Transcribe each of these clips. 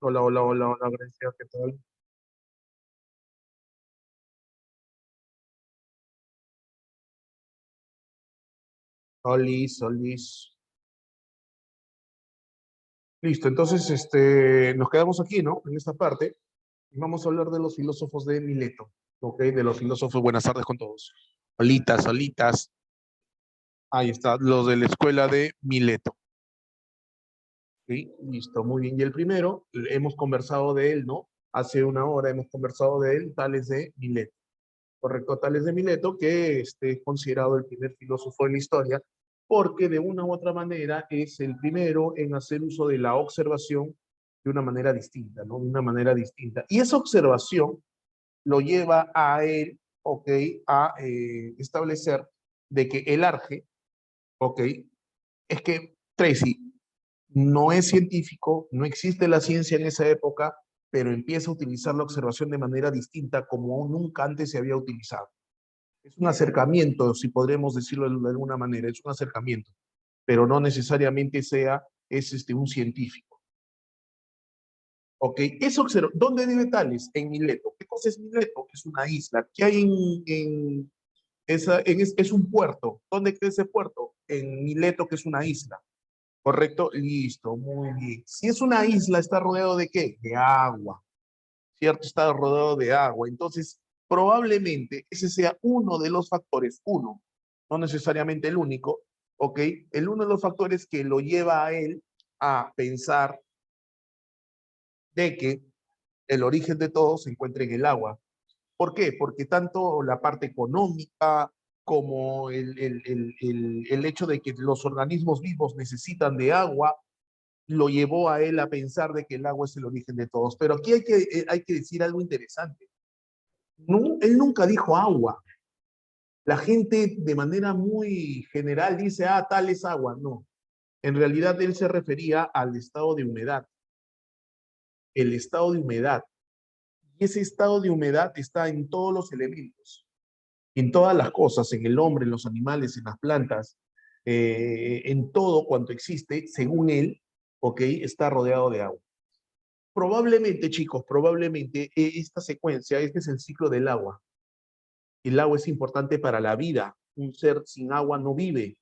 Hola, hola, hola, hola, Grecia, ¿qué tal? Olis, Olis. Listo, entonces nos quedamos aquí, ¿no? En esta parte. Y vamos a hablar de los filósofos de Mileto, ¿ok? De los filósofos. Buenas tardes con todos. Olitas, olitas. Ahí está, los de la escuela de Mileto. ¿Sí? Listo, muy bien. Y el primero, hemos conversado de él, ¿no? Hace una hora hemos conversado de él, Tales de Mileto. Correcto, Tales de Mileto, que es considerado el primer filósofo de la historia, porque de una u otra manera es el primero en hacer uso de la observación de una manera distinta, ¿no? De una manera distinta. Y esa observación lo lleva a él, ¿ok? A establecer de que el arge, ¿ok? Es que Tracy no es científico, no existe la ciencia en esa época, pero empieza a utilizar la observación de manera distinta como nunca antes se había utilizado. Es un acercamiento, si podremos decirlo de alguna manera, es un acercamiento, pero no necesariamente un científico. ¿Ok? ¿Dónde vive Tales? En Mileto. ¿Qué cosa es Mileto? Es una isla. ¿Qué hay es un puerto? ¿Dónde queda ese puerto? En Mileto, que es una isla. ¿Correcto? Listo, muy bien. Si es una isla, ¿está rodeado de qué? De agua. ¿Cierto? Está rodeado de agua. Entonces, probablemente ese sea uno de los factores, uno, no necesariamente el único, ¿ok? El uno de los factores que lo lleva a él a pensar de que el origen de todo se encuentra en el agua. ¿Por qué? Porque tanto la parte económica como el hecho de que los organismos vivos necesitan de agua, lo llevó a él a pensar de que el agua es el origen de todos. Pero aquí hay que decir algo interesante. No, él nunca dijo agua. La gente de manera muy general dice, ah, tal es agua. No, en realidad él se refería al estado de humedad, el estado de humedad. Y ese estado de humedad está en todos los elementos, en todas las cosas, en el hombre, en los animales, en las plantas, en todo cuanto existe, según él, ok, está rodeado de agua. Probablemente, chicos, probablemente esta secuencia, este es el ciclo del agua. El agua es importante para la vida. Un ser sin agua no vive.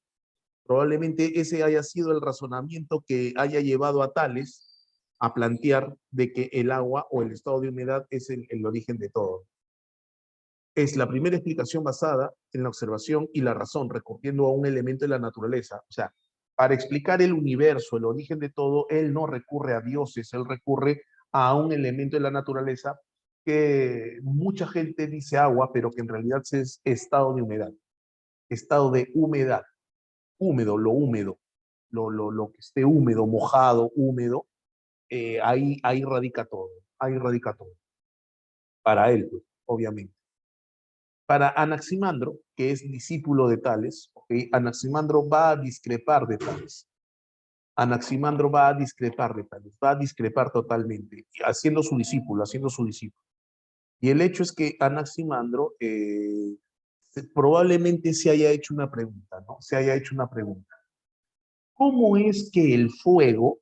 Probablemente ese haya sido el razonamiento que haya llevado a Tales a plantear de que el agua o el estado de humedad es el origen de todo. Es la primera explicación basada en la observación y la razón, recurriendo a un elemento de la naturaleza. O sea, para explicar el universo, el origen de todo, él no recurre a dioses, él recurre a un elemento de la naturaleza que mucha gente dice agua, pero que en realidad es estado de humedad, estado de humedad, húmedo, lo húmedo, lo que esté húmedo, mojado, húmedo, ahí radica todo, ahí radica todo, para él, pues, obviamente. Para Anaximandro, que es discípulo de Tales, ¿okay? Anaximandro va a discrepar de Tales. Anaximandro va a discrepar de Tales, va a discrepar totalmente, haciendo su discípulo, haciendo su discípulo. Y el hecho es que Anaximandro probablemente se haya hecho una pregunta, ¿no? Se haya hecho una pregunta. ¿Cómo es que el fuego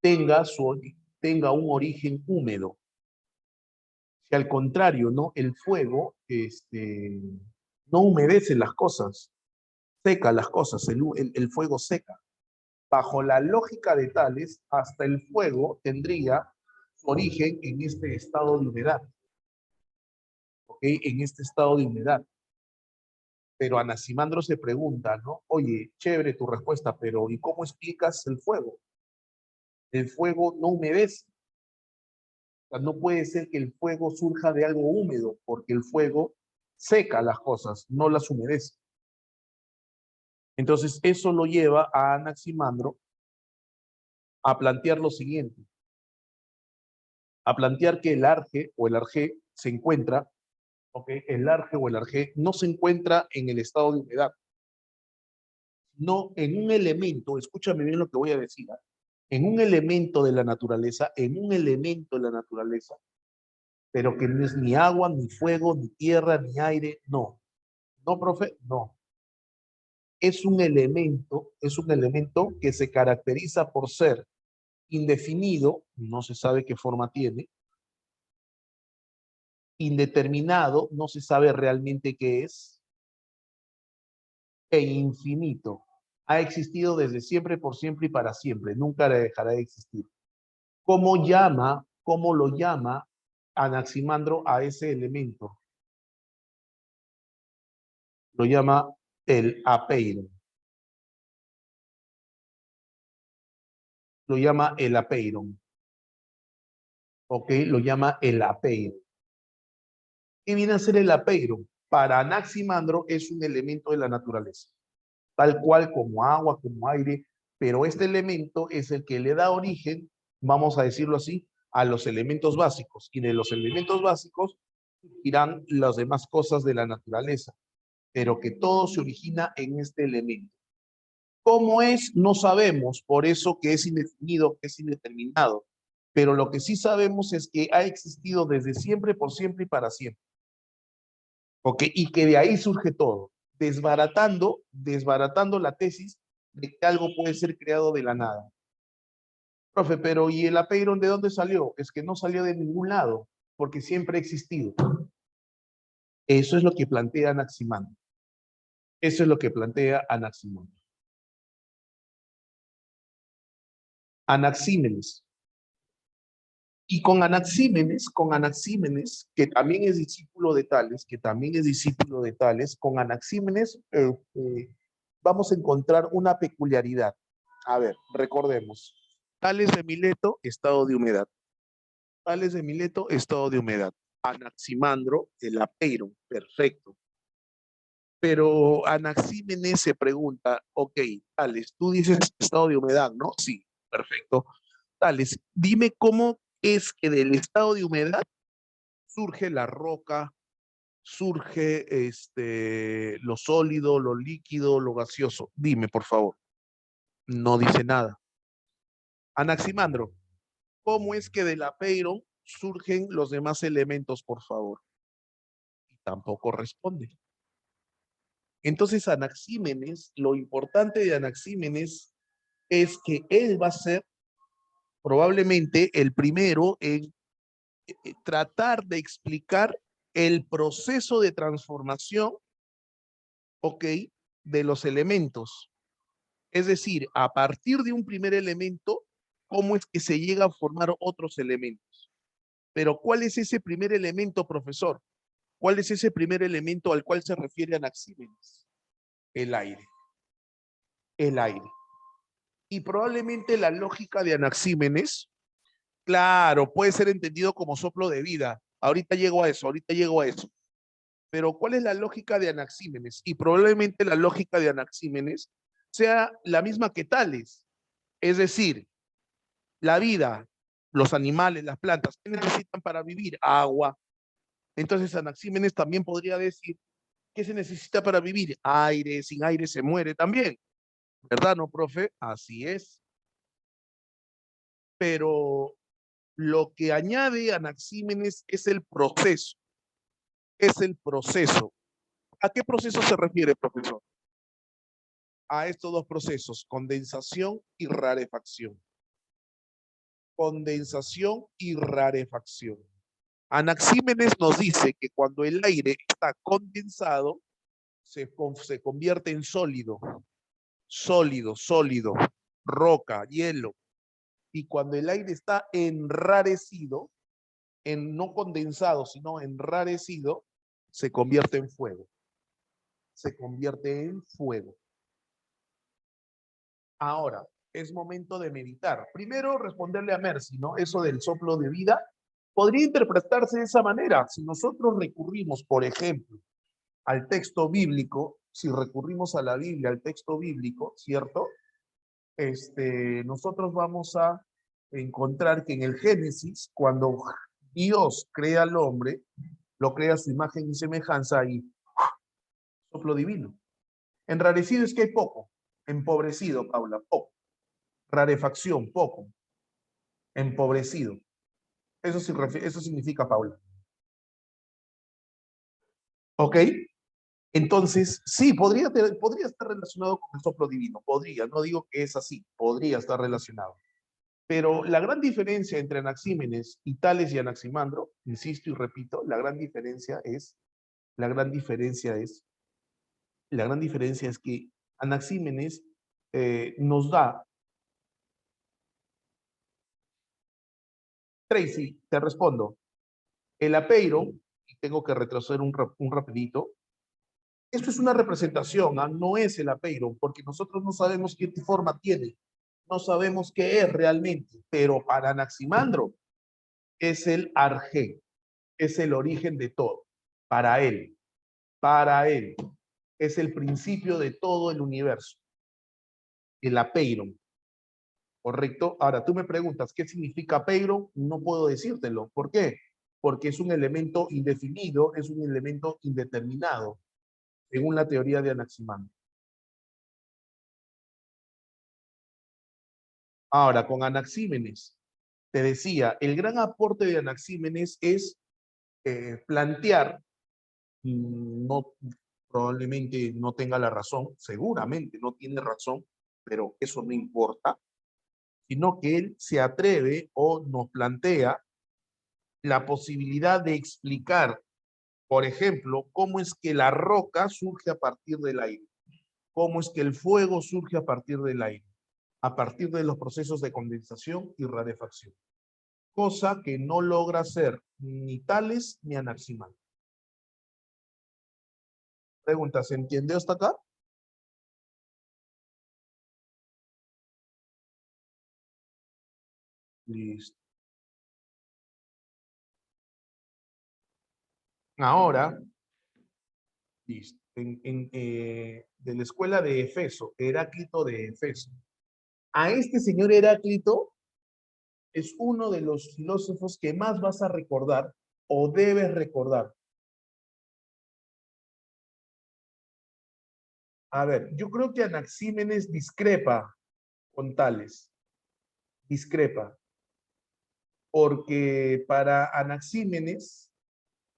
tenga un origen húmedo? Si al contrario, ¿no? El fuego no humedece las cosas, seca las cosas, el fuego seca. Bajo la lógica de Tales, hasta el fuego tendría su origen en este estado de humedad, ¿ok? En este estado de humedad. Pero Anaximandro se pregunta, ¿no? Oye, chévere tu respuesta, pero ¿y cómo explicas el fuego? El fuego no humedece. O sea, no puede ser que el fuego surja de algo húmedo, porque el fuego seca las cosas, no las humedece. Entonces, eso lo lleva a Anaximandro a plantear lo siguiente, a plantear que el arge o el arge se encuentra, ¿ok? El arge o el arge no se encuentra en el estado de humedad, no en un elemento, escúchame bien lo que voy a decir, ¿eh? En un elemento de la naturaleza, en un elemento de la naturaleza, pero que no es ni agua, ni fuego, ni tierra, ni aire, no. No, profe, no. Es un elemento que se caracteriza por ser Indefinido, no se sabe qué forma tiene. Indeterminado, no se sabe realmente qué es. E infinito, ha existido desde siempre, por siempre y para siempre. Nunca dejará de existir. ¿Cómo lo llama Anaximandro a ese elemento? Lo llama el apeiron. Lo llama el apeiron. ¿Ok? Lo llama el apeiron. ¿Qué viene a ser el apeiron? Para Anaximandro es un elemento de la naturaleza, tal cual como agua, como aire, pero este elemento es el que le da origen, vamos a decirlo así, a los elementos básicos, y de los elementos básicos irán las demás cosas de la naturaleza, pero que todo se origina en este elemento. ¿Cómo es? No sabemos, por eso que es indefinido, que es indeterminado, pero lo que sí sabemos es que ha existido desde siempre, por siempre y para siempre. ¿Ok? Y que de ahí surge todo, desbaratando la tesis de que algo puede ser creado de la nada. Profe, pero ¿y el apeiron de dónde salió? Es que no salió de ningún lado, porque siempre ha existido. Eso es lo que plantea Anaximandro. Eso es lo que plantea Anaximandro. Anaxímenes. Y con Anaxímenes, que también es discípulo de Tales, con Anaxímenes vamos a encontrar una peculiaridad. A ver, recordemos. Tales de Mileto, estado de humedad. Tales de Mileto, estado de humedad. Anaximandro, el apeiron, perfecto. Pero Anaxímenes se pregunta, ok, Tales, tú dices estado de humedad, ¿no? Sí, perfecto. Tales, dime cómo es que del estado de humedad surge la roca, surge lo sólido, lo líquido, lo gaseoso. Dime, por favor. No dice nada. Anaximandro, ¿cómo es que del apeiron surgen los demás elementos, por favor? Y tampoco responde. Entonces, Anaxímenes, lo importante de Anaxímenes es que él va a ser probablemente el primero en tratar de explicar el proceso de transformación, ¿ok? De los elementos. Es decir, a partir de un primer elemento, ¿cómo es que se llega a formar otros elementos? Pero ¿cuál es ese primer elemento, profesor? ¿Cuál es ese primer elemento al cual se refiere Anaxímenes? El aire. El aire. Y probablemente la lógica de Anaxímenes, claro, puede ser entendido como soplo de vida. Ahorita llego a eso, ahorita llego a eso. Pero ¿cuál es la lógica de Anaxímenes? Y probablemente la lógica de Anaxímenes sea la misma que Tales. Es decir, la vida, los animales, las plantas, ¿qué necesitan para vivir? Agua. Entonces Anaxímenes también podría decir, ¿qué se necesita para vivir? Aire, sin aire se muere también. ¿Verdad, no, profe? Así es. Pero lo que añade Anaxímenes es el proceso. Es el proceso. ¿A qué proceso se refiere, profesor? A estos dos procesos, condensación y rarefacción. Condensación y rarefacción. Anaxímenes nos dice que cuando el aire está condensado, se convierte en sólido, sólido, roca, hielo. Y cuando el aire está enrarecido, no condensado, sino enrarecido, se convierte en fuego. Se convierte en fuego. Ahora, es momento de meditar. Primero, responderle a Mercy, ¿no? Eso del soplo de vida podría interpretarse de esa manera. Si nosotros recurrimos, por ejemplo, al texto bíblico, si recurrimos a la Biblia, al texto bíblico, ¿cierto? Nosotros vamos a encontrar que en el Génesis, cuando Dios crea al hombre, lo crea a su imagen y semejanza y soplo divino. Enrarecido es que hay poco. Empobrecido, Paula, poco. Rarefacción, poco. Empobrecido. Eso significa, Paula. ¿Ok? Entonces, sí, podría estar relacionado con el soplo divino. Podría, no digo que es así. Podría estar relacionado. Pero la gran diferencia entre Anaxímenes y Tales y Anaximandro, insisto y repito, la gran diferencia es, la gran diferencia es que Anaxímenes nos da, Tracy, te respondo, el apeiro, y tengo que retroceder un rapidito, esto es una representación, ¿ah? No es el apeiro, porque nosotros no sabemos qué forma tiene, no sabemos qué es realmente, pero para Anaximandro es el arjé, es el origen de todo, para él, para él, es el principio de todo el universo, el apeiron, ¿correcto? Ahora, tú me preguntas, ¿qué significa apeiron? No puedo decírtelo, ¿por qué? Porque es un elemento indefinido, es un elemento indeterminado, según la teoría de Anaximandro. Ahora, con Anaxímenes, te decía, el gran aporte de Anaxímenes es plantear, no, probablemente no tenga la razón, seguramente no tiene razón, pero eso no importa, sino que él se atreve o nos plantea la posibilidad de explicar, por ejemplo, cómo es que la roca surge a partir del aire, cómo es que el fuego surge a partir del aire, a partir de los procesos de condensación y rarefacción, cosa que no logra hacer ni Tales ni Anaximandro. Pregunta, ¿se entiende hasta acá? Listo. Ahora, listo. De la escuela de Efeso, Heráclito de Efeso. A este señor Heráclito es uno de los filósofos que más vas a recordar o debes recordar. A ver, yo creo que Anaxímenes discrepa con Tales, discrepa, porque para Anaxímenes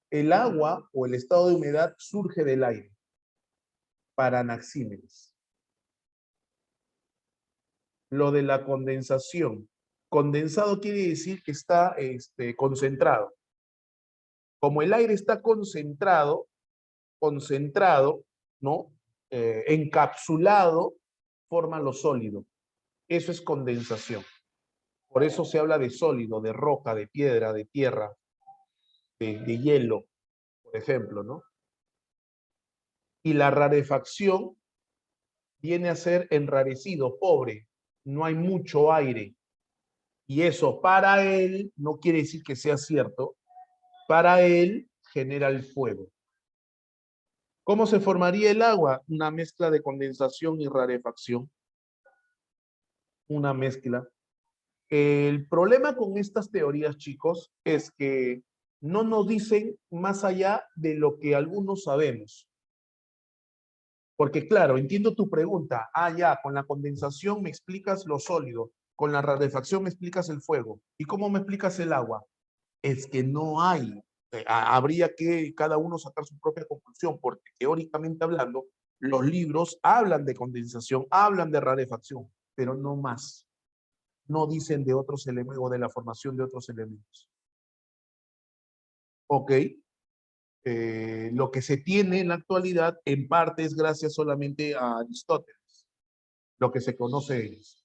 el agua o el estado de humedad surge del aire, para Anaxímenes. Lo de la condensación. Condensado quiere decir que está concentrado. Como el aire está concentrado, ¿no? Encapsulado, forma lo sólido. Eso es condensación. Por eso se habla de sólido, de roca, de piedra, de tierra, de hielo, por ejemplo, ¿no? Y la rarefacción viene a ser enrarecido, pobre, no hay mucho aire. Y eso para él, no quiere decir que sea cierto, para él genera el fuego. ¿Cómo se formaría el agua? Una mezcla de condensación y rarefacción. Una mezcla. El problema con estas teorías, chicos, es que no nos dicen más allá de lo que algunos sabemos. Porque claro, entiendo tu pregunta. Ah, ya, con la condensación me explicas lo sólido, con la rarefacción me explicas el fuego. ¿Y cómo me explicas el agua? Es que no hay. Habría que cada uno sacar su propia conclusión, porque teóricamente hablando, los libros hablan de condensación, hablan de rarefacción, pero no más. No dicen de otros elementos o de la formación de otros elementos. Ok, lo que se tiene en la actualidad en parte es gracias solamente a Aristóteles, lo que se conoce de ellos.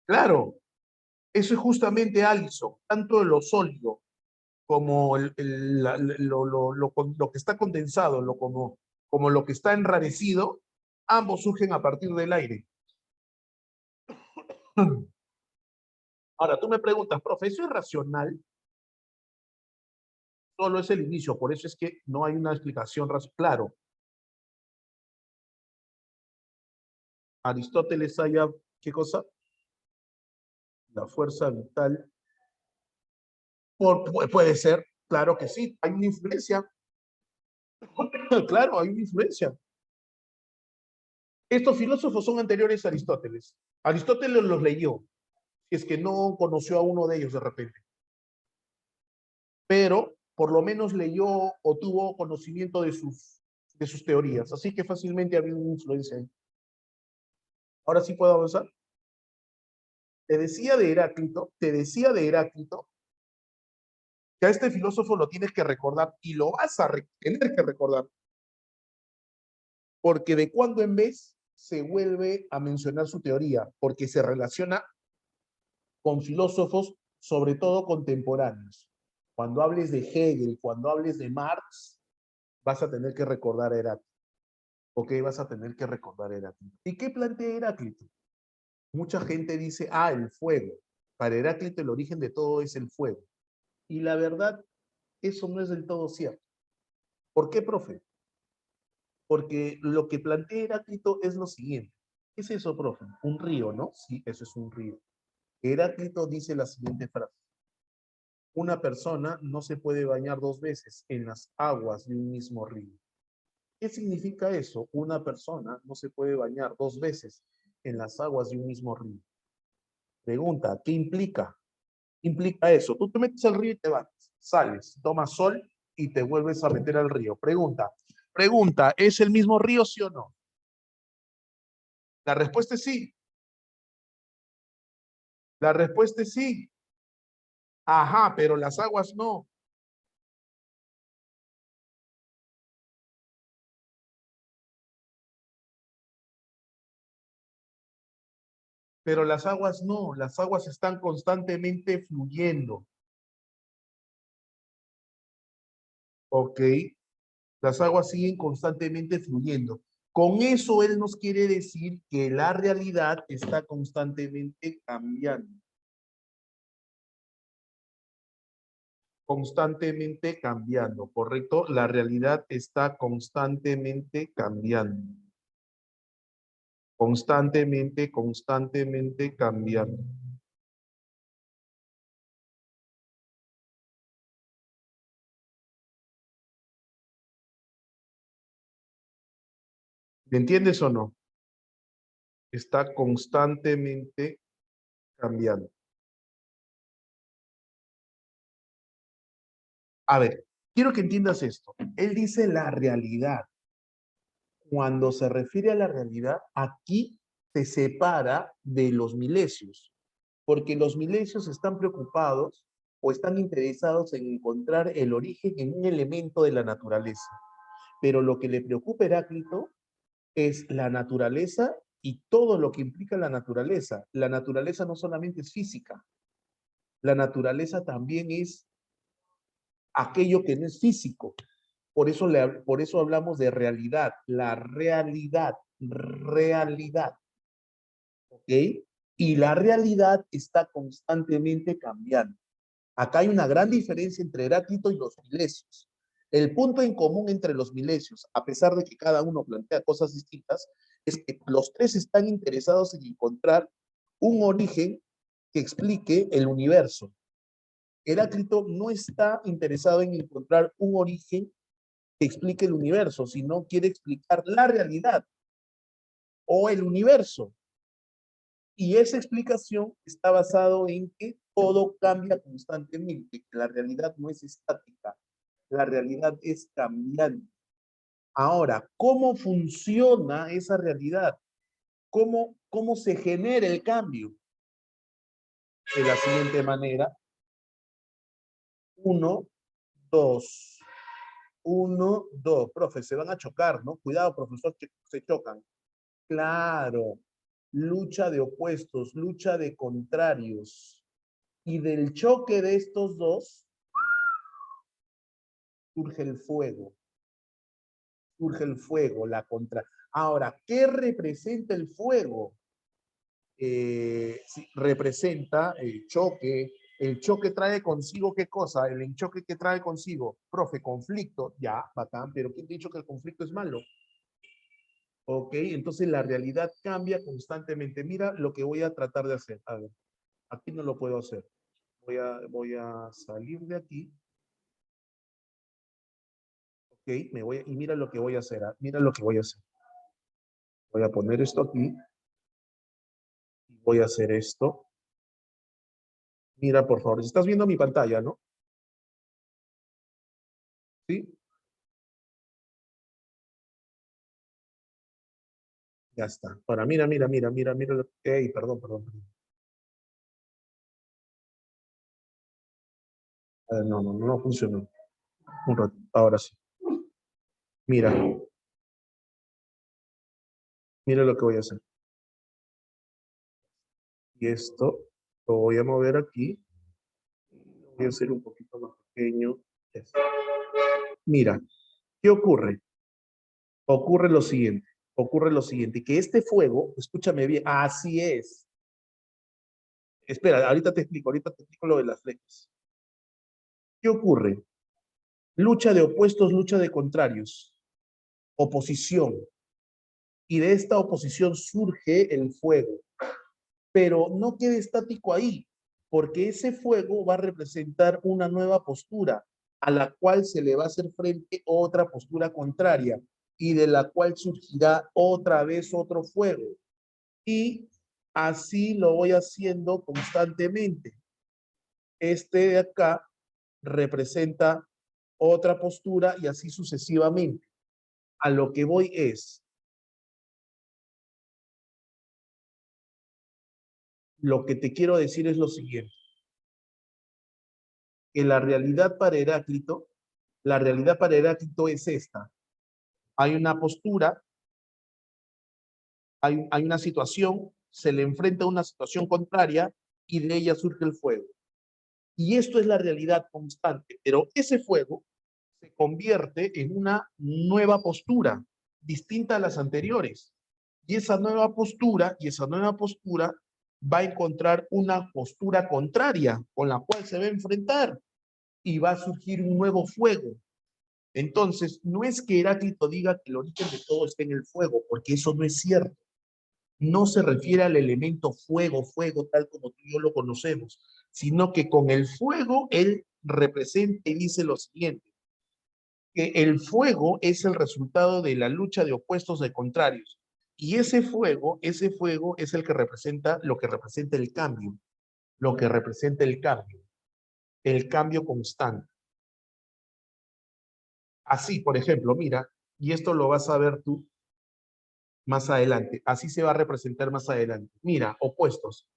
Claro, eso es justamente Allison, tanto lo sólido como lo que está condensado, como lo que está enrarecido, ambos surgen a partir del aire. Ahora, tú me preguntas, profe, ¿eso es racional? Solo es el inicio, por eso es que no hay una explicación racional. Claro, Aristóteles haya, ¿qué cosa? La fuerza vital. Puede ser, claro que sí, hay una influencia. Claro, hay una influencia. Estos filósofos son anteriores a Aristóteles. Aristóteles los leyó, si es que no conoció a uno de ellos de repente. Pero por lo menos leyó o tuvo conocimiento de sus teorías. Así que fácilmente había una influencia ahí. Ahora sí puedo avanzar. te decía de Heráclito, que a este filósofo lo tienes que recordar y lo vas a tener que recordar, porque de cuando en vez se vuelve a mencionar su teoría, porque se relaciona con filósofos, sobre todo contemporáneos. Cuando hables de Hegel, cuando hables de Marx, vas a tener que recordar a Heráclito. ¿Ok? Vas a tener que recordar a Heráclito. ¿Y qué plantea Heráclito? Mucha gente dice, el fuego. Para Heráclito el origen de todo es el fuego. Y la verdad, eso no es del todo cierto. ¿Por qué, profe? Porque lo que plantea Heráclito es lo siguiente. ¿Qué es eso, profe? Un río, ¿no? Sí, eso es un río. Heráclito dice la siguiente frase. Una persona no se puede bañar dos veces en las aguas de un mismo río. ¿Qué significa eso? Una persona no se puede bañar dos veces en las aguas de un mismo río. Pregunta, ¿qué implica? Implica eso. Tú te metes al río y te bañas, sales, tomas sol y te vuelves a meter al río. Pregunta, ¿es el mismo río, sí o no? La respuesta es sí. La respuesta es sí. Ajá, pero las aguas no. Pero las aguas no. Las aguas están constantemente fluyendo. ¿Ok? Las aguas siguen constantemente fluyendo. Con eso él nos quiere decir que la realidad está constantemente cambiando. Constantemente cambiando, ¿correcto? La realidad está constantemente cambiando. Constantemente cambiando. ¿Me entiendes o no? Está constantemente cambiando. A ver, quiero que entiendas esto. Él dice la realidad. Cuando se refiere a la realidad, aquí se separa de los milesios, porque los milesios están preocupados o están interesados en encontrar el origen en un elemento de la naturaleza. Pero lo que le preocupa a Heráclito es la naturaleza y todo lo que implica la naturaleza. La naturaleza no solamente es física, la naturaleza también es aquello que no es físico. Por eso hablamos de realidad, la realidad, ¿ok? Y la realidad está constantemente cambiando. Acá hay una gran diferencia entre Heráclito y los milesios. El punto en común entre los milesios, a pesar de que cada uno plantea cosas distintas, es que los tres están interesados en encontrar un origen que explique el universo. Heráclito no está interesado en encontrar un origen que explique el universo, sino quiere explicar la realidad o el universo. Y esa explicación está basado en que todo cambia constantemente, que la realidad no es estática, la realidad es cambiante. Ahora, ¿cómo funciona esa realidad? ¿Cómo se genera el cambio? De la siguiente manera, uno, dos, uno, dos. Profe, se van a chocar, ¿no? Cuidado, profesor, que se chocan. Claro, lucha de opuestos, lucha de contrarios. Y del choque de estos dos surge el fuego, la contra. Ahora, ¿qué representa el fuego? Sí, representa el choque trae consigo ¿qué cosa? El choque que trae consigo, profe, conflicto, ya, bacán, pero ¿quién te ha dicho que el conflicto es malo? Ok, entonces la realidad cambia constantemente. Mira lo que voy a tratar de hacer. A ver, aquí no lo puedo hacer. Voy a salir de aquí. Ok, y mira lo que voy a hacer. Mira lo que voy a hacer. Voy a poner esto aquí. Voy a hacer esto. Mira, por favor, estás viendo mi pantalla, ¿no? Sí, ya está. Ahora, mira. Ey, perdón. No funcionó. Un rato, ahora sí. Mira, mira lo que voy a hacer. Y esto lo voy a mover aquí. Lo voy a hacer un poquito más pequeño. Esto. Mira, ¿qué ocurre? Ocurre lo siguiente, que este fuego, escúchame bien, así es. Espera, ahorita te explico lo de las flechas. ¿Qué ocurre? Lucha de opuestos, lucha de contrarios, oposición. Y de esta oposición surge el fuego. Pero no quede estático ahí, porque ese fuego va a representar una nueva postura a la cual se le va a hacer frente otra postura contraria y de la cual surgirá otra vez otro fuego. Y así lo voy haciendo constantemente. Este de acá representa otra postura y así sucesivamente. A lo que voy es, lo que te quiero decir es lo siguiente, que la realidad para Heráclito es esta. Hay una postura, hay una situación, se le enfrenta a una situación contraria y de ella surge el fuego. Y esto es la realidad constante, pero ese fuego se convierte en una nueva postura, distinta a las anteriores. Y esa nueva postura va a encontrar una postura contraria con la cual se va a enfrentar y va a surgir un nuevo fuego. Entonces, no es que Heráclito diga que el origen de todo está en el fuego, porque eso no es cierto. No se refiere al elemento fuego, fuego, tal como tú y yo lo conocemos, sino que con el fuego él representa y dice lo siguiente, que el fuego es el resultado de la lucha de opuestos de contrarios. Y ese fuego es el que representa lo que representa el cambio, lo que representa el cambio constante. Así, por ejemplo, mira, y esto lo vas a ver tú más adelante, así se va a representar más adelante. Mira, opuestos.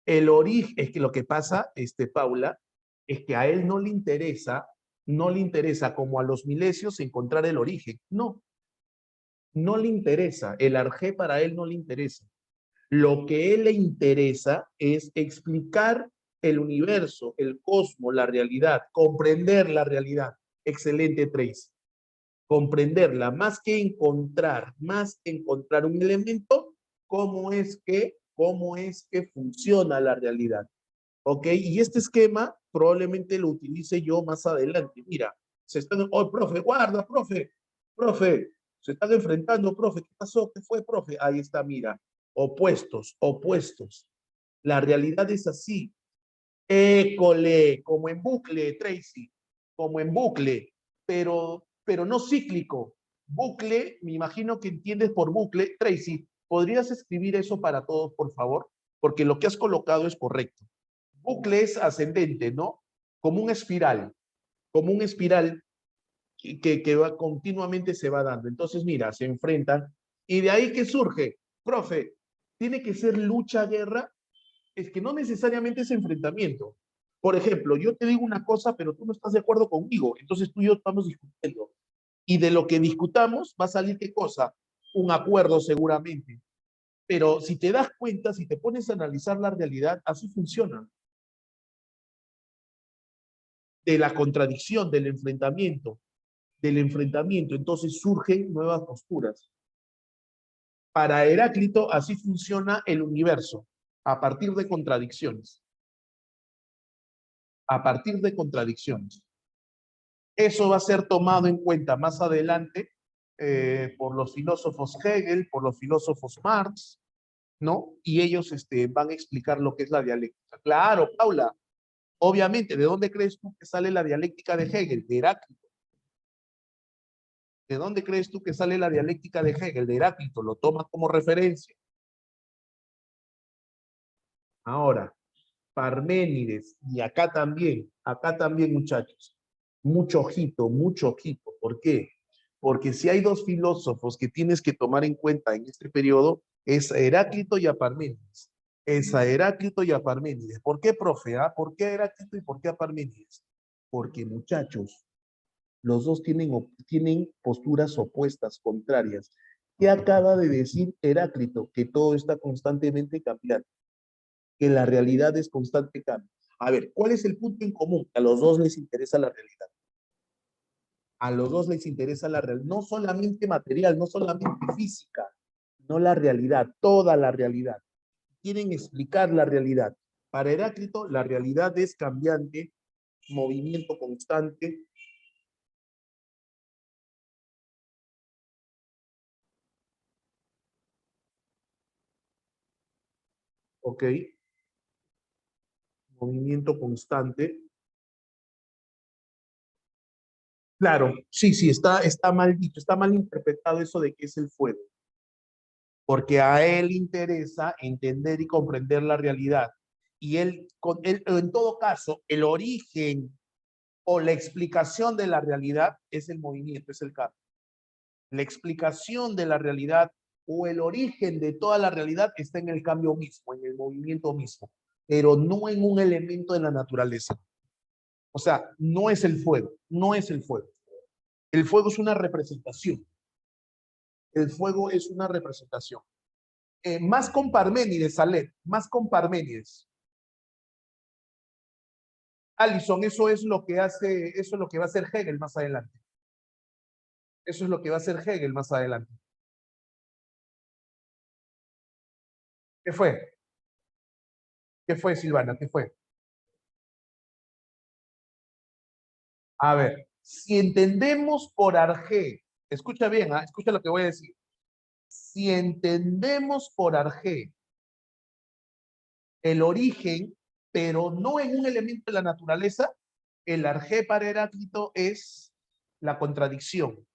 El origen, es que lo que pasa, Paula, es que a él no le interesa como a los milesios encontrar el origen. No, no le interesa. El arjé para él no le interesa. Lo que él le interesa es explicar el universo, el cosmos, la realidad, comprender la realidad. Excelente, Trace. Comprenderla, más que encontrar un elemento, cómo es que funciona la realidad. ¿Ok? Y este esquema probablemente lo utilice yo más adelante. Mira, se están, oh, profe, guarda, profe, se están enfrentando, profe, ¿qué pasó? ¿Qué fue, profe? Ahí está, mira, opuestos, opuestos. La realidad es así. École, como en bucle, Tracy, como en bucle, pero no cíclico. Bucle, me imagino que entiendes por bucle. Tracy, ¿podrías escribir eso para todos, por favor? Porque lo que has colocado es correcto. Bucle es ascendente, ¿no? Como un espiral que va, continuamente se va dando. Entonces, mira, se enfrentan y de ahí que surge, profe, tiene que ser lucha, guerra, es que no necesariamente es enfrentamiento. Por ejemplo, yo te digo una cosa, pero tú no estás de acuerdo conmigo, entonces tú y yo estamos discutiendo. Y de lo que discutamos va a salir qué cosa? Un acuerdo seguramente. Pero si te das cuenta, si te pones a analizar la realidad, así funciona. De la contradicción, del enfrentamiento, entonces surgen nuevas posturas. Para Heráclito, así funciona el universo, a partir de contradicciones. A partir de contradicciones. Eso va a ser tomado en cuenta más adelante por los filósofos Hegel, por los filósofos Marx, ¿no? Y ellos van a explicar lo que es la dialéctica. Claro, Paula, obviamente, ¿de dónde crees tú que sale la dialéctica de Hegel? De Heráclito. ¿De dónde crees tú que sale la dialéctica de Hegel? De Heráclito, lo toma como referencia. Ahora, Parménides, y acá también, muchachos, mucho ojito. ¿Por qué? Porque si hay dos filósofos que tienes que tomar en cuenta en este periodo, es a Heráclito y a Parménides. Es a Heráclito y a Parménides. ¿Por qué, profe? ¿Por qué a Heráclito y por qué a Parménides? Porque, muchachos, los dos tienen posturas opuestas, contrarias. ¿Qué acaba de decir Heráclito? Que todo está constantemente cambiando, que la realidad es constante cambio. A ver, ¿cuál es el punto en común? A los dos les interesa la realidad. A los dos les interesa la realidad, no solamente material, no solamente física, no la realidad, toda la realidad. Quieren explicar la realidad. Para Heráclito, la realidad es cambiante, movimiento constante. ¿Ok? Movimiento constante. Claro, sí, sí, está mal dicho, está mal interpretado eso de que es el fuego, porque a él interesa entender y comprender la realidad. Y él, en todo caso, el origen o la explicación de la realidad es el movimiento, es el cambio. La explicación de la realidad o el origen de toda la realidad está en el cambio mismo, en el movimiento mismo, pero no en un elemento de la naturaleza. O sea, no es el fuego, no es el fuego. El fuego es una representación. El fuego es una representación. Más con Parménides, Salet, más con Parménides. Alison, eso es lo que hace, eso es lo que va a hacer Hegel más adelante. Eso es lo que va a hacer Hegel más adelante. ¿Qué fue? ¿Qué fue, Silvana? ¿Qué fue? A ver, si entendemos por arjé, escucha bien, ¿eh? Escucha lo que voy a decir. Si entendemos por arjé el origen, pero no en un elemento de la naturaleza, el arjé para Heráclito es la contradicción,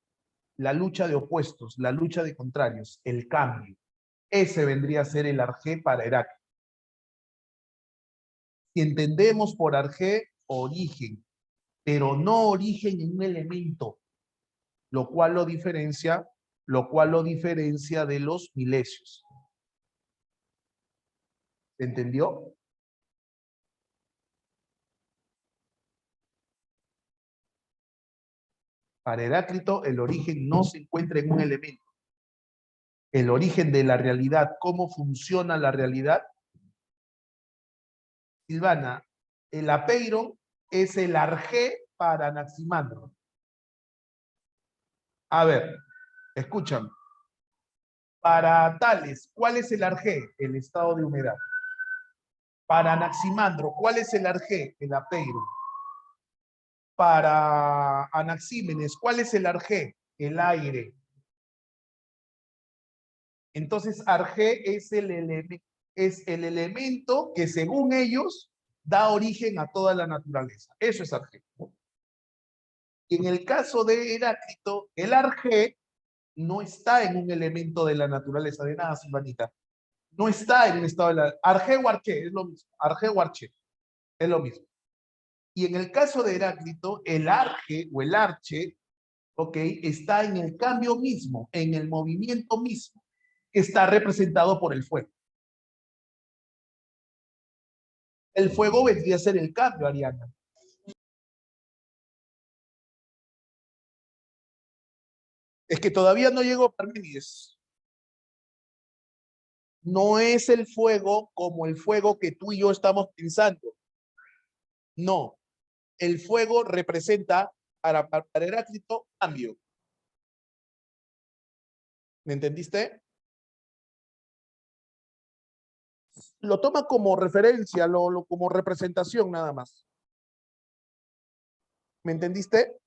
la lucha de opuestos, la lucha de contrarios, el cambio. Ese vendría a ser el arjé para Heráclito. Si entendemos por arjé origen, pero no origen en un elemento, lo cual lo diferencia de los milesios. ¿Se entendió? Para Heráclito, el origen no se encuentra en un elemento. El origen de la realidad, cómo funciona la realidad. Silvana, el apeiron es el arjé para Anaximandro. A ver, escuchan. Para Tales, ¿cuál es el arjé? El estado de humedad. Para Anaximandro, ¿cuál es el arjé? El apeiron. Para Anaxímenes, ¿cuál es el arjé? El aire. Entonces, arjé es el elemento que según ellos da origen a toda la naturaleza. Eso es arjé. Y en el caso de Heráclito, el arjé no está en un elemento de la naturaleza, de nada, Silvanita. No está en un estado de la... Arjé o arché, es lo mismo. Arjé o arché, es lo mismo. Y en el caso de Heráclito, el arje o el arche, ok, está en el cambio mismo, en el movimiento mismo, que está representado por el fuego. El fuego vendría a ser el cambio, Ariana. Es que todavía no llegó Parménides. No es el fuego como el fuego que tú y yo estamos pensando. No. El fuego representa para Heráclito cambio. ¿Me entendiste? Lo toma como referencia, como representación nada más. ¿Me entendiste?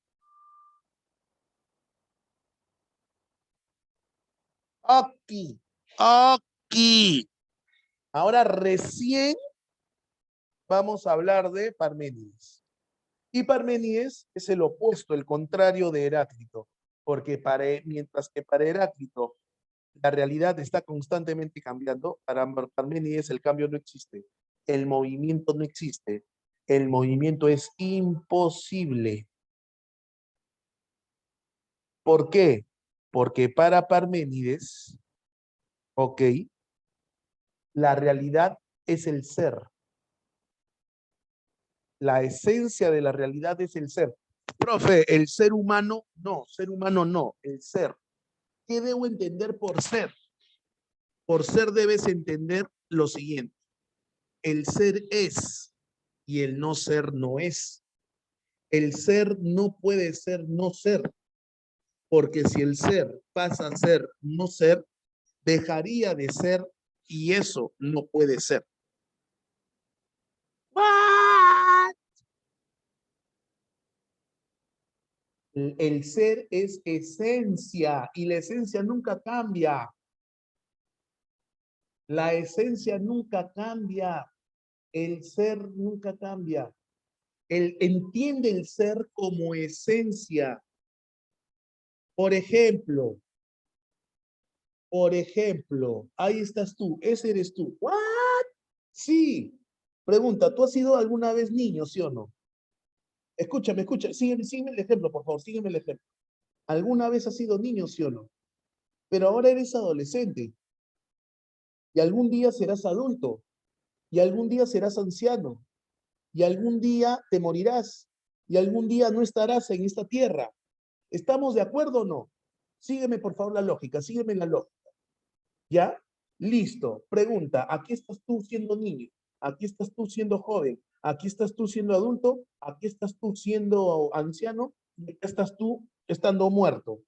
Aquí. Aquí. Ahora recién vamos a hablar de Parménides. Y Parménides es el opuesto, el contrario de Heráclito, porque mientras que para Heráclito la realidad está constantemente cambiando, para Parménides el cambio no existe, el movimiento no existe, el movimiento es imposible. ¿Por qué? Porque para Parménides, ok, la realidad es el ser. La esencia de la realidad es el ser. Profe, el ser humano no, el ser. ¿Qué debo entender por ser? Por ser debes entender lo siguiente. El ser es y el no ser no es. El ser no puede ser no ser, porque si el ser pasa a ser no ser, dejaría de ser y eso no puede ser. ¿What? El ser es esencia y la esencia nunca cambia. La esencia nunca cambia. El ser nunca cambia. Él entiende el ser como esencia. Por ejemplo, ahí estás tú, ese eres tú. ¿What? Sí. Pregunta, ¿tú has sido alguna vez niño, sí o no? Escúchame, sígueme el ejemplo, por favor, sígueme el ejemplo. ¿Alguna vez has sido niño, sí o no? Pero ahora eres adolescente y algún día serás adulto y algún día serás anciano y algún día te morirás y algún día no estarás en esta tierra. ¿Estamos de acuerdo o no? Sígueme, por favor, la lógica, sígueme la lógica. ¿Ya? Listo. Pregunta, aquí estás tú siendo niño, aquí estás tú siendo joven, aquí estás tú siendo adulto, aquí estás tú siendo anciano y aquí estás tú estando muerto.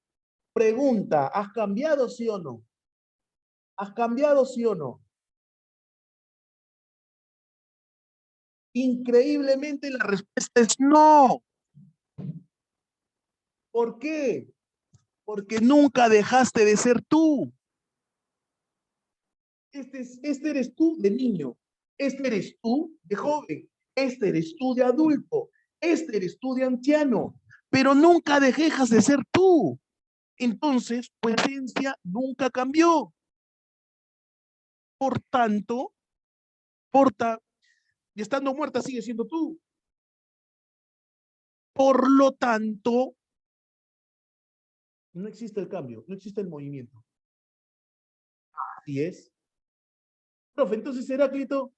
Pregunta, ¿has cambiado sí o no? ¿Has cambiado sí o no? Increíblemente la respuesta es no. ¿Por qué? Porque nunca dejaste de ser tú. Este eres tú de niño, este eres tú de joven, este eres tú de adulto, este eres tú de anciano, pero nunca dejas de ser tú. Entonces, tu esencia nunca cambió. Por tanto, porta, y estando muerta sigue siendo tú. Por lo tanto, no existe el cambio, no existe el movimiento. Así es. Profe, entonces Heráclito,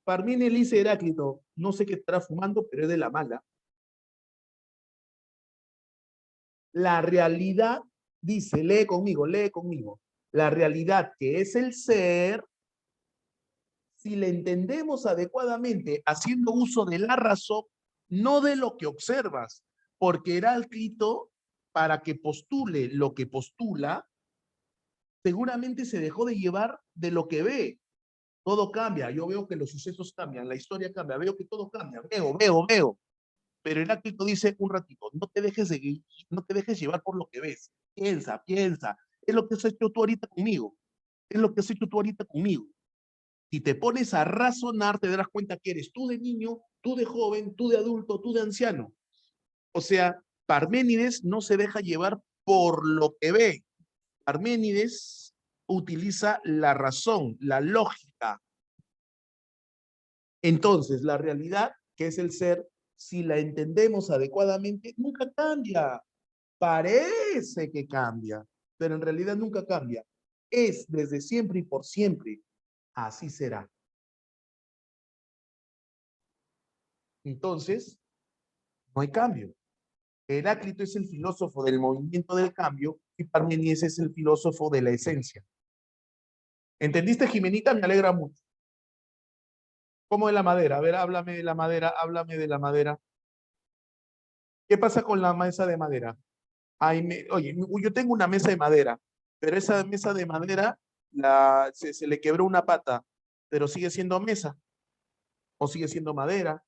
Parménides dice Heráclito, no sé qué estará fumando, pero es de la mala. La realidad, dice, lee conmigo. La realidad que es el ser, si le entendemos adecuadamente, haciendo uso de la razón, no de lo que observas, porque Heráclito, para que postule lo que postula, seguramente se dejó de llevar de lo que ve. Todo cambia, yo veo que los sucesos cambian, la historia cambia, veo que todo cambia, veo. Pero Heráclito dice un ratito, no te dejes llevar por lo que ves. Piensa. Es lo que has hecho tú ahorita conmigo. Es lo que has hecho tú ahorita conmigo. Si te pones a razonar, te darás cuenta que eres tú de niño, tú de joven, tú de adulto, tú de anciano. O sea, Parménides no se deja llevar por lo que ve. Parménides utiliza la razón, la lógica. Entonces, la realidad, que es el ser, si la entendemos adecuadamente, nunca cambia. Parece que cambia, pero en realidad nunca cambia. Es desde siempre y por siempre. Así será. Entonces, no hay cambio. Heráclito es el filósofo del movimiento del cambio y Parmenides es el filósofo de la esencia. ¿Entendiste, Jimenita? Me alegra mucho. ¿Cómo es la madera? A ver, háblame de la madera, háblame de la madera. ¿Qué pasa con la mesa de madera? Oye, yo tengo una mesa de madera, pero esa mesa de madera se le quebró una pata, pero sigue siendo mesa o sigue siendo madera.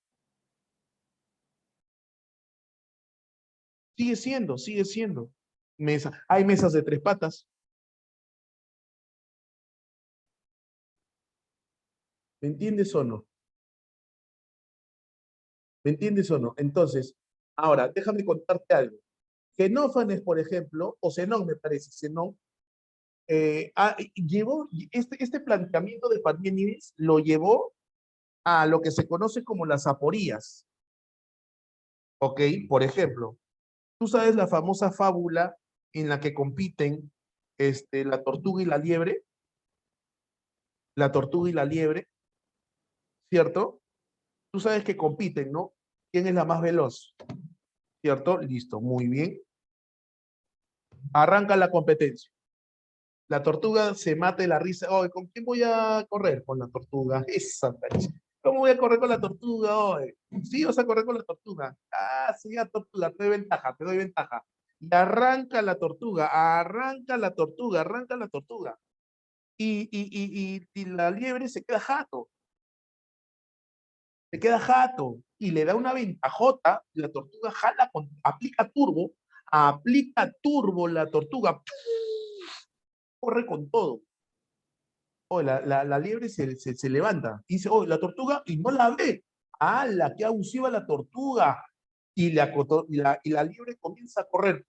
Sigue siendo mesa. Hay mesas de tres patas. ¿Me entiendes o no? ¿Me entiendes o no? Entonces, ahora, déjame contarte algo. Xenófanes, por ejemplo, o Zenón, me parece, Zenón, llevó este planteamiento de Parménides, lo llevó a lo que se conoce como las aporías. ¿Ok? Por ejemplo, tú sabes la famosa fábula en la que compiten la tortuga y la liebre, la tortuga y la liebre, ¿cierto? Tú sabes que compiten, ¿no? ¿Quién es la más veloz? ¿Cierto? Listo, muy bien. Arranca la competencia. La tortuga se mata de la risa. Oh, ¿con quién voy a correr? Con la tortuga. Esa tacha. ¿Cómo voy a correr con la tortuga hoy? Sí, vas a correr con la tortuga. Ah, sí, ya tortuga, te doy ventaja, te doy ventaja. Y arranca la tortuga, arranca la tortuga, arranca la tortuga. Y la liebre se queda jato y le da una ventajota. La tortuga jala, aplica turbo la tortuga, corre con todo. Oh, la liebre se levanta y dice, oh, la tortuga, y no la ve. ¡Hala, qué abusiva la tortuga! Y la liebre comienza a correr.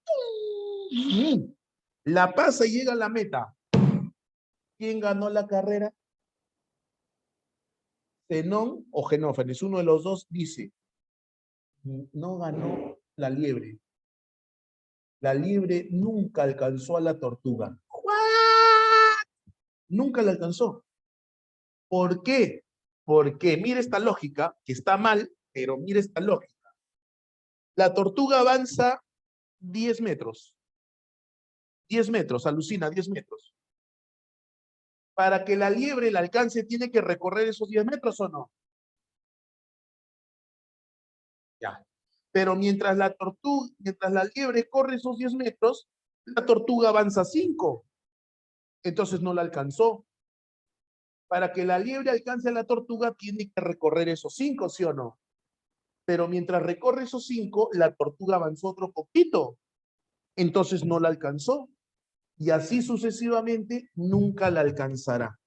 La pasa y llega a la meta. ¿Quién ganó la carrera? Zenón o Genófanes, uno de los dos dice, no ganó la liebre. La liebre nunca alcanzó a la tortuga. Nunca la alcanzó. ¿Por qué? Porque mira esta lógica, que está mal, pero mira esta lógica. La tortuga avanza 10 metros. 10 metros, alucina, 10 metros. Para que la liebre la alcance, ¿tiene que recorrer esos 10 metros o no? Ya. Pero mientras la liebre corre esos 10 metros, la tortuga avanza 5. Entonces no la alcanzó. Para que la liebre alcance a la tortuga, tiene que recorrer esos 5, ¿sí o no? Pero mientras recorre esos 5, la tortuga avanzó otro poquito. Entonces no la alcanzó. Y así sucesivamente nunca la alcanzará.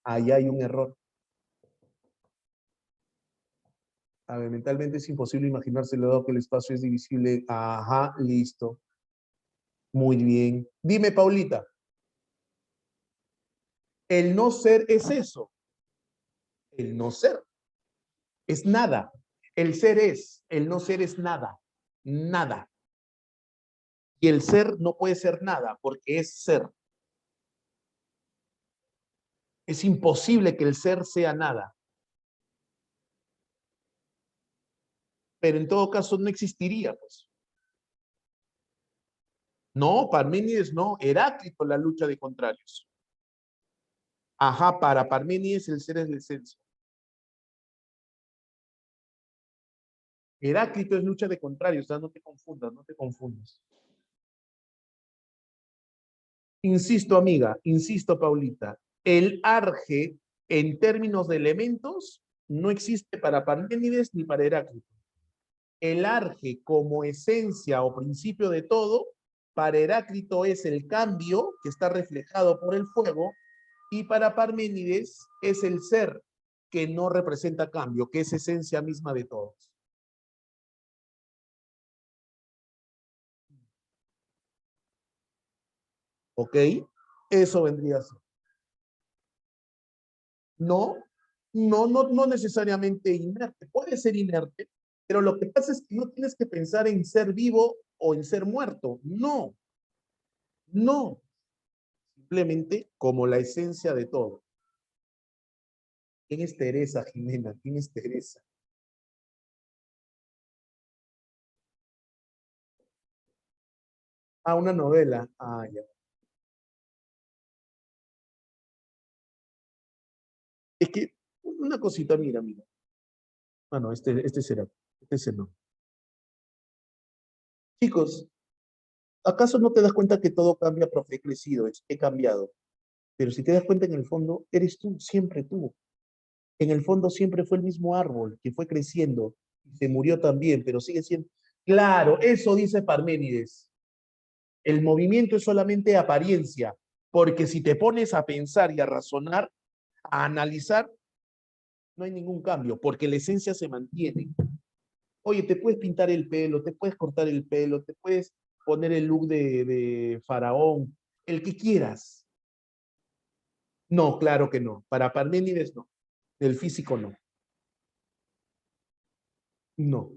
Ahí hay un error. A ver, mentalmente es imposible imaginárselo dado que el espacio es divisible. Ajá, listo. Muy bien. Dime, Paulita, el no ser es eso. El no ser es nada. El ser es, el no ser es nada. Nada. Y el ser no puede ser nada porque es ser. Es imposible que el ser sea nada. Pero en todo caso no existiría, pues. No, Parménides no. Heráclito la lucha de contrarios. Ajá, para Parménides el ser es la esencia. Heráclito es lucha de contrarios, o sea, no te confundas, no te confundas. Insisto, amiga, insisto, Paulita, el arge en términos de elementos no existe para Parménides ni para Heráclito. El arge como esencia o principio de todo, para Heráclito es el cambio que está reflejado por el fuego y para Parménides es el ser que no representa cambio, que es esencia misma de todos. ¿Ok? Eso vendría a ser. No, no necesariamente inerte. Puede ser inerte, pero lo que pasa es que no tienes que pensar en ser vivo o en ser muerto. No, no. Simplemente como la esencia de todo. ¿Quién es Teresa, Jimena? ¿Quién es Teresa? Ah, una novela. Ah, ya. Es que una cosita, mira. Ah, no, este será. Este será. Chicos, ¿acaso no te das cuenta que todo cambia, profe? He crecido, he cambiado. Pero si te das cuenta, en el fondo, eres tú, siempre tú. En el fondo siempre fue el mismo árbol que fue creciendo y se murió también, pero sigue siendo. Claro, eso dice Parménides. El movimiento es solamente apariencia, porque si te pones a pensar y a razonar, a analizar, no hay ningún cambio, porque la esencia se mantiene. Oye, te puedes pintar el pelo, te puedes cortar el pelo, te puedes poner el look de faraón, el que quieras. No, claro que no. Para Parménides no. El físico no. No.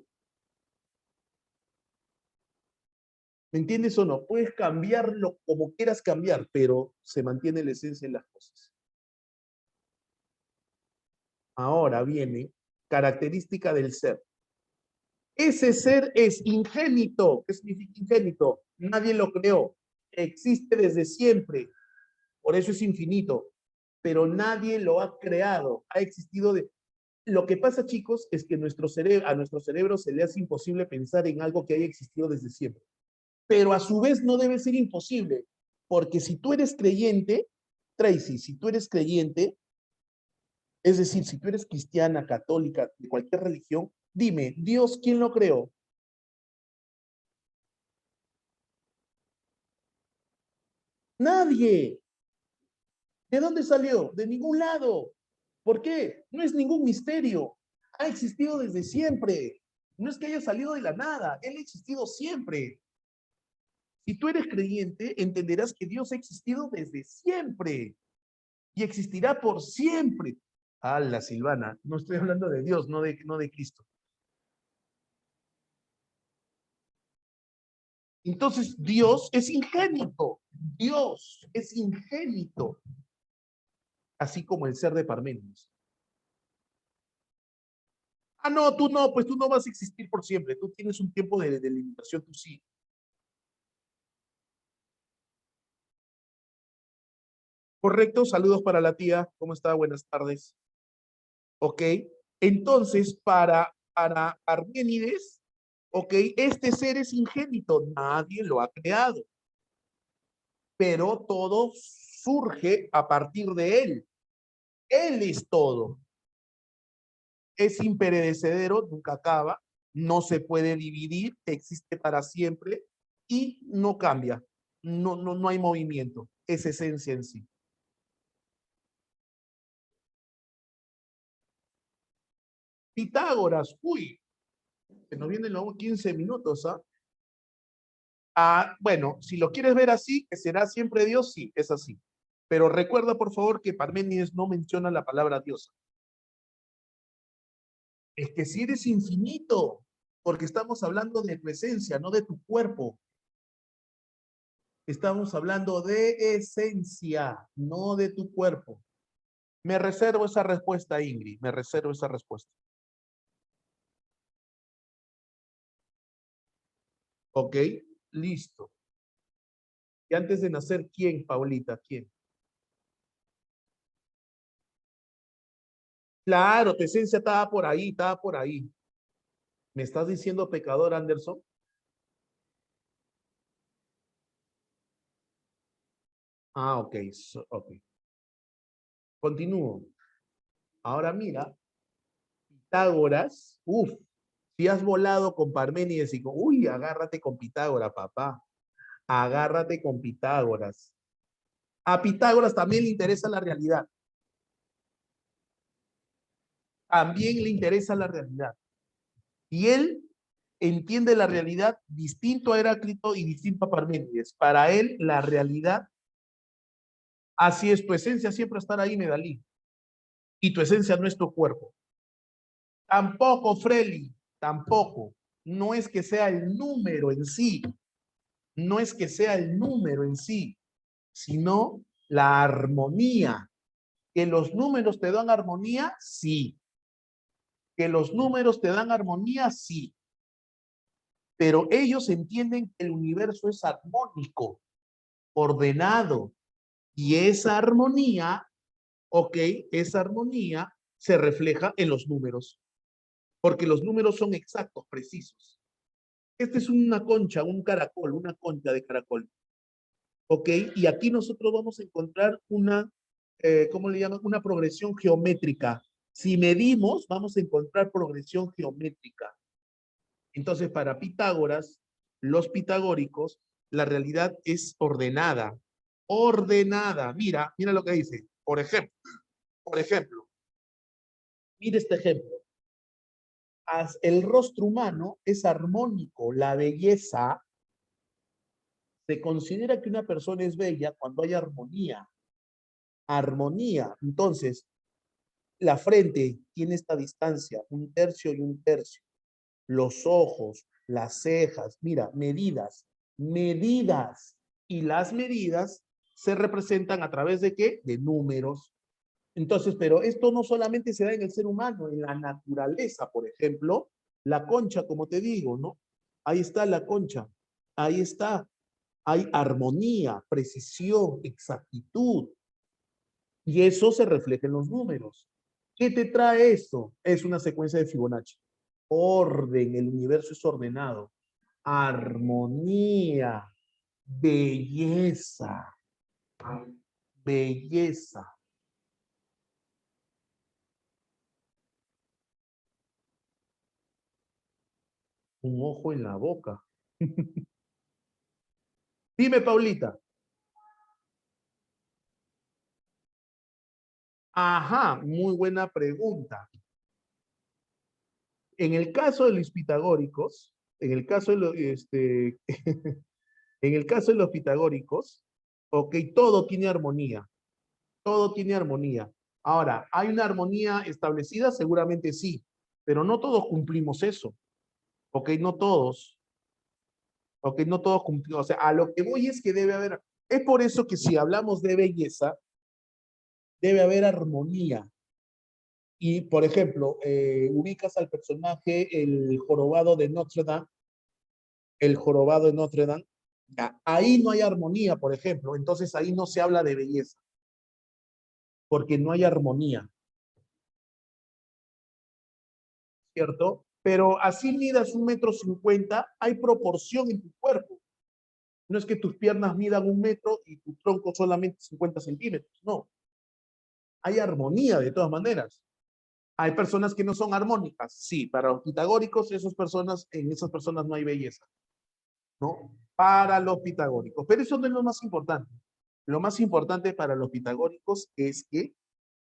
¿Me entiendes o no? Puedes cambiarlo como quieras cambiar, pero se mantiene la esencia en las cosas. Ahora viene característica del ser. Ese ser es ingénito. ¿Qué significa ingénito? Nadie lo creó. Existe desde siempre. Por eso es infinito. Pero nadie lo ha creado. Ha existido de... Lo que pasa, chicos, es que a nuestro cerebro se le hace imposible pensar en algo que haya existido desde siempre. Pero a su vez no debe ser imposible. Porque si tú eres creyente, Tracy, si tú eres creyente, es decir, si tú eres cristiana, católica, de cualquier religión, dime, Dios, ¿quién lo creó? Nadie. ¿De dónde salió? De ningún lado. ¿Por qué? No es ningún misterio. Ha existido desde siempre. No es que haya salido de la nada. Él ha existido siempre. Si tú eres creyente, entenderás que Dios ha existido desde siempre y existirá por siempre. La Silvana, no estoy hablando de Dios, no de Cristo. Entonces, Dios es ingénito. Dios es ingénito. Así como el ser de Parménides. No, tú no, pues tú no vas a existir por siempre. Tú tienes un tiempo de limitación, tú sí. Correcto, saludos para la tía. ¿Cómo está? Buenas tardes. Ok. Entonces, para Parménides, ok, este ser es ingénito. Nadie lo ha creado. Pero todo surge a partir de él. Él es todo. Es imperecedero, nunca acaba, no se puede dividir, existe para siempre y no cambia. No hay movimiento. Es esencia en sí. Pitágoras, uy, que nos vienen luego 15 minutos, ¿ah? Bueno, si lo quieres ver así, que será siempre Dios, sí, es así. Pero recuerda, por favor, que Parménides no menciona la palabra Dios. Es que si eres infinito, porque estamos hablando de tu esencia, no de tu cuerpo. Estamos hablando de esencia, no de tu cuerpo. Me reservo esa respuesta, Ingrid. Me reservo esa respuesta. ¿Ok? Listo. Y antes de nacer, ¿quién, Paulita? ¿Quién? Claro, tu esencia estaba por ahí, estaba por ahí. ¿Me estás diciendo pecador, Anderson? Ok, ok. Continúo. Ahora mira, Pitágoras, si has volado con Parménides y con, agárrate con Pitágoras, papá. Agárrate con Pitágoras. A Pitágoras también le interesa la realidad. También le interesa la realidad. Y él entiende la realidad distinto a Heráclito y distinto a Parménides. Para él, la realidad, así es, tu esencia siempre estará ahí, Medalí. Y tu esencia no es tu cuerpo. Tampoco, Freli, tampoco. No es que sea el número en sí, no es que sea el número en sí, sino la armonía. ¿Que los números te dan armonía? Sí. ¿Que los números te dan armonía? Sí. Pero ellos entienden que el universo es armónico, ordenado, y esa armonía, ok, esa armonía se refleja en los números, porque los números son exactos, precisos. Este es una concha, un caracol, una concha de caracol, ok, y aquí nosotros vamos a encontrar una, ¿cómo le llaman? Una progresión geométrica. Si medimos, vamos a encontrar progresión geométrica. Entonces, para Pitágoras, los pitagóricos, la realidad es ordenada. Ordenada. Mira lo que dice. Por ejemplo, mira este ejemplo. El rostro humano es armónico. La belleza, se considera que una persona es bella cuando hay armonía. Armonía. Entonces, la frente tiene esta distancia, 1/3 y 1/3. Los ojos, las cejas, mira, medidas. Y las medidas se representan a través de ¿qué? De números. Entonces, pero esto no solamente se da en el ser humano, en la naturaleza, por ejemplo, la concha, como te digo, ¿no? Ahí está la concha, ahí está. Hay armonía, precisión, exactitud, y eso se refleja en los números. ¿Qué te trae esto? Es una secuencia de Fibonacci. Orden, el universo es ordenado. Armonía, belleza, belleza. Un ojo en la boca. Dime, Paulita. Ajá, muy buena pregunta. En el caso de los pitagóricos, en el caso de en el caso de los pitagóricos, ok, todo tiene armonía, todo tiene armonía. Ahora, ¿hay una armonía establecida? Seguramente sí, pero no todos cumplimos eso, ok, no todos, ok, no todos cumplimos, o sea, a lo que voy es que debe haber, es por eso que si hablamos de belleza, debe haber armonía. Y, por ejemplo, ubicas al personaje, el jorobado de Notre Dame, el jorobado de Notre Dame, ya, ahí no hay armonía, por ejemplo, entonces ahí no se habla de belleza, porque no hay armonía, ¿cierto? Pero así midas 1,50 m, hay proporción en tu cuerpo. No es que tus piernas midan 1 m y tu tronco solamente 50 centímetros, no. Hay armonía de todas maneras. Hay personas que no son armónicas, sí, para los pitagóricos, en esas personas no hay belleza, ¿no? Para los pitagóricos. Pero eso no es lo más importante. Lo más importante para los pitagóricos es que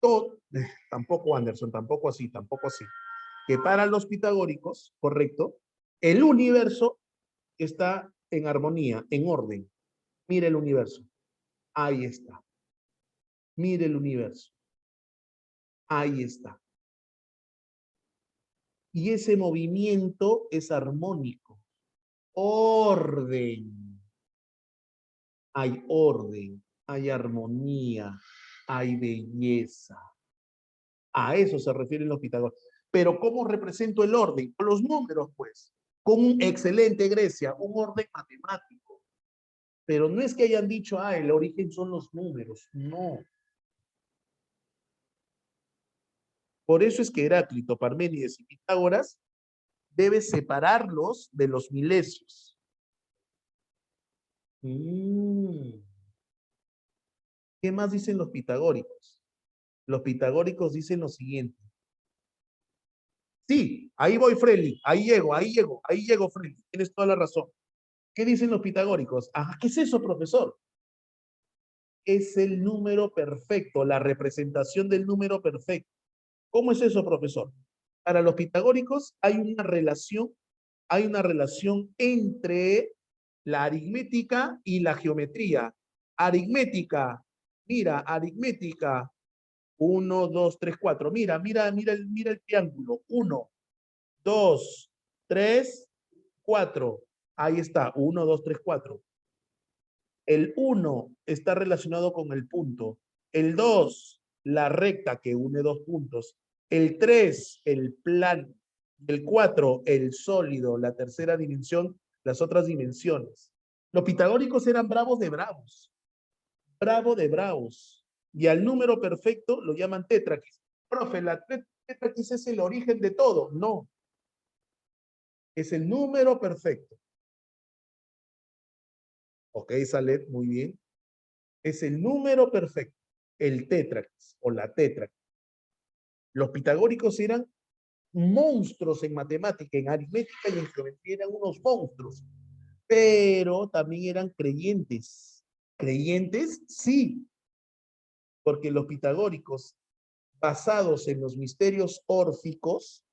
todo, tampoco Anderson, tampoco así, que para los pitagóricos, correcto, el universo está en armonía, en orden. Mire el universo. Ahí está. Mire el universo. Ahí está. Y ese movimiento es armónico. Orden. Hay orden, hay armonía, hay belleza. A eso se refieren los pitagóricos. Pero ¿cómo represento el orden? Con los números, pues. Con un excelente Grecia, un orden matemático. Pero no es que hayan dicho, ah, el origen son los números. No. Por eso es que Heráclito, Parménides y Pitágoras debe separarlos de los milesios. ¿Qué más dicen los pitagóricos? Los pitagóricos dicen lo siguiente. Sí, ahí voy, Freddy. Ahí llego, Freddy. Tienes toda la razón. ¿Qué dicen los pitagóricos? Ah, ¿qué es eso, profesor? Es el número perfecto, la representación del número perfecto. ¿Cómo es eso, profesor? Para los pitagóricos hay una relación entre la aritmética y la geometría. Aritmética, mira, aritmética, 1, 2, 3, 4. Mira el triángulo. 1, 2, 3, 4. Ahí está, 1, 2, 3, 4. El 1 está relacionado con el punto. El 2, la recta que une dos puntos. El 3, el plano. El 4, el sólido, la tercera dimensión, las otras dimensiones. Los pitagóricos eran bravos de bravos. Bravo de bravos. Y al número perfecto lo llaman tétraquis. Profe, la tétraquis es el origen de todo. No. Es el número perfecto. Ok, Salet, muy bien. Es el número perfecto, el tétraquis o la tétraquis. Los pitagóricos eran monstruos en matemática, en aritmética y en geometría eran unos monstruos, pero también eran creyentes. ¿Creyentes? Sí, porque los pitagóricos, basados en los misterios órficos,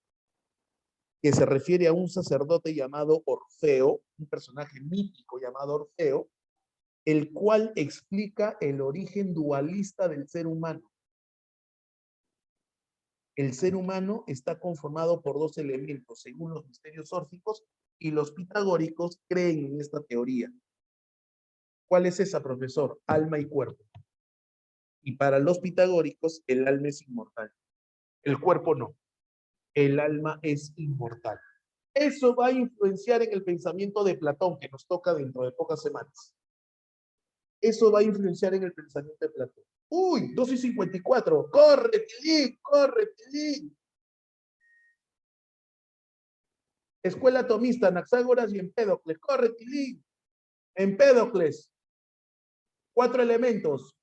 que se refiere a un sacerdote llamado Orfeo, un personaje mítico llamado Orfeo, el cual explica el origen dualista del ser humano. El ser humano está conformado por dos elementos, según los misterios órficos, y los pitagóricos creen en esta teoría. ¿Cuál es esa, profesor? Alma y cuerpo. Y para los pitagóricos, el alma es inmortal. El cuerpo no. El alma es inmortal. Eso va a influenciar en el pensamiento de Platón, que nos toca dentro de pocas semanas. Eso va a influenciar en el pensamiento de Platón. Uy, 2:54. Corre, Tilín, corre, Tilín. Escuela atomista, Anaxágoras y Empédocles. Corre, Tilín. Empédocles. 4 elementos.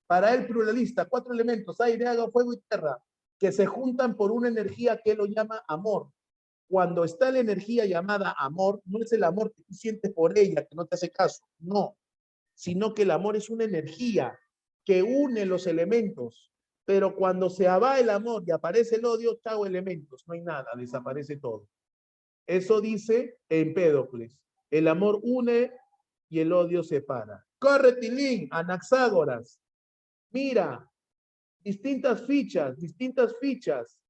Para el pluralista, 4 elementos, aire, agua, fuego y tierra, que se juntan por una energía que él lo llama amor. Cuando está la energía llamada amor, no es el amor que tú sientes por ella, que no te hace caso, no, sino que el amor es una energía que une los elementos. Pero cuando se va el amor y aparece el odio, chao elementos, no hay nada, desaparece todo. Eso dice Empédocles. El amor une y el odio separa. Corre, Tilín, Anaxágoras. Mira, distintas fichas, distintas fichas.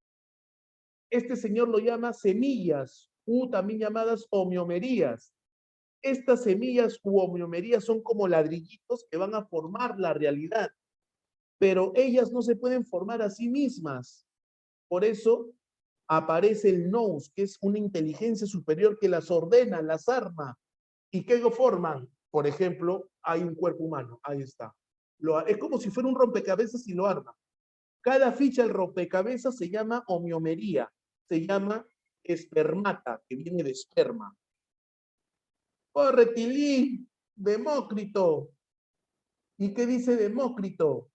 Este señor lo llama semillas, también llamadas homeomerías. Estas semillas u homeomerías son como ladrillitos que van a formar la realidad, pero ellas no se pueden formar a sí mismas. Por eso aparece el nous, que es una inteligencia superior que las ordena, las arma. ¿Y qué lo forman? Por ejemplo, hay un cuerpo humano, ahí está. Es como si fuera un rompecabezas y lo arma. Cada ficha del rompecabezas se llama homeomería, se llama espermata, que viene de esperma. Oh, Retilín, Demócrito. ¿Y qué dice Demócrito?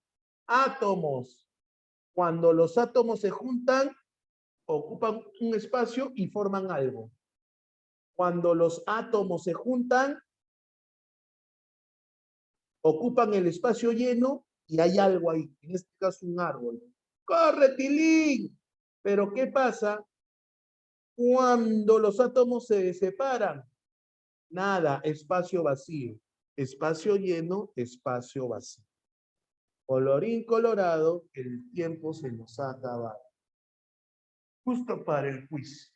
Átomos. Cuando los átomos se juntan, ocupan un espacio y forman algo. Cuando los átomos se juntan, ocupan el espacio lleno y hay algo ahí, en este caso un árbol. ¡Corre, Tilín! Pero ¿qué pasa cuando los átomos se separan? Nada, espacio vacío. Espacio lleno, espacio vacío. Colorín colorado, el tiempo se nos ha acabado. Justo para el quiz.